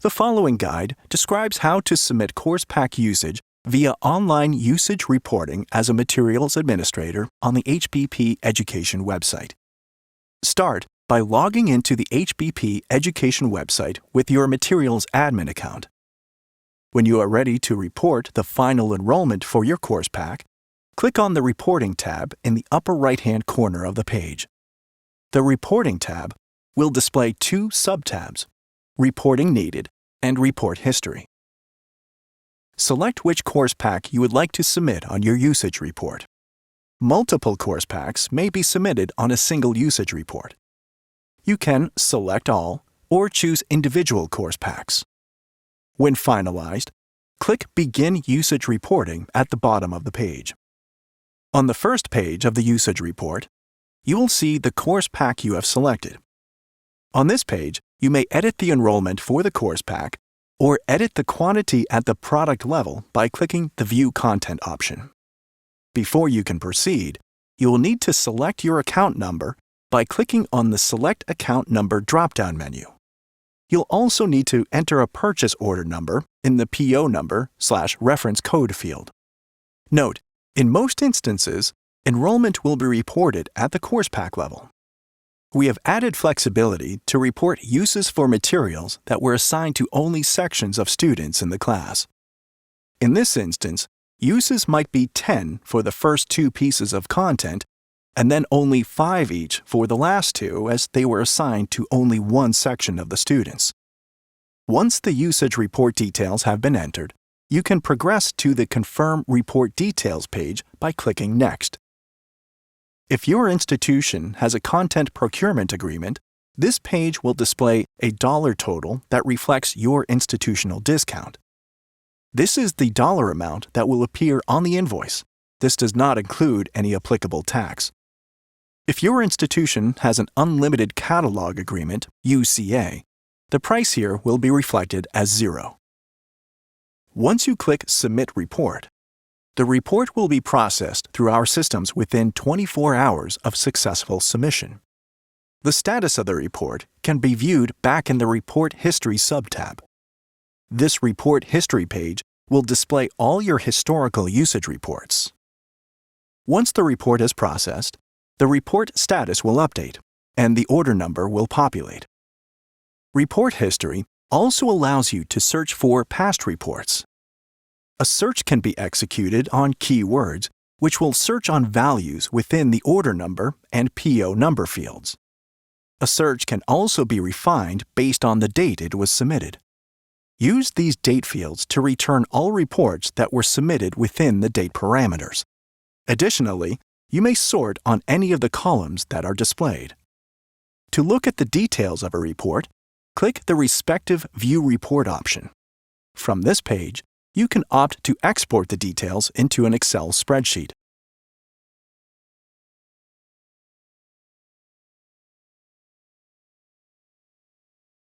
The following guide describes how to submit course pack usage via online usage reporting as a materials administrator on the HBP Education website. Start by logging into the HBP Education website with your materials admin account. When you are ready to report the final enrollment for your course pack, click on the Reporting tab in the upper right-hand corner of the page. The Reporting tab will display two sub-tabs: Reporting Needed and Report History. Select which course pack you would like to submit on your usage report. Multiple course packs may be submitted on a single usage report. You can select all or choose individual course packs. When finalized, click Begin Usage Reporting at the bottom of the page. On the first page of the usage report, you will see the course pack you have selected. On this page, you may edit the enrollment for the course pack or edit the quantity at the product level by clicking the View Content option. Before you can proceed, you will need to select your account number by clicking on the Select Account Number drop-down menu. You'll also need to enter a purchase order number in the PO number/reference code field. Note, in most instances, enrollment will be reported at the course pack level. We have added flexibility to report uses for materials that were assigned to only sections of students in the class. In this instance, uses might be 10 for the first two pieces of content, and then only 5 each for the last two as they were assigned to only one section of the students. Once the usage report details have been entered, you can progress to the Confirm Report Details page by clicking Next. If your institution has a content procurement agreement, this page will display a dollar total that reflects your institutional discount. This is the dollar amount that will appear on the invoice. This does not include any applicable tax. If your institution has an Unlimited Catalog Agreement, UCA, the price here will be reflected as 0. Once you click Submit Report, the report will be processed through our systems within 24 hours of successful submission. The status of the report can be viewed back in the Report History sub-tab. This Report History page will display all your historical usage reports. Once the report is processed, the report status will update, and the order number will populate. Report History also allows you to search for past reports. A search can be executed on keywords, which will search on values within the order number and PO number fields. A search can also be refined based on the date it was submitted. Use these date fields to return all reports that were submitted within the date parameters. Additionally, you may sort on any of the columns that are displayed. To look at the details of a report, click the respective View Report option. From this page, you can opt to export the details into an Excel spreadsheet.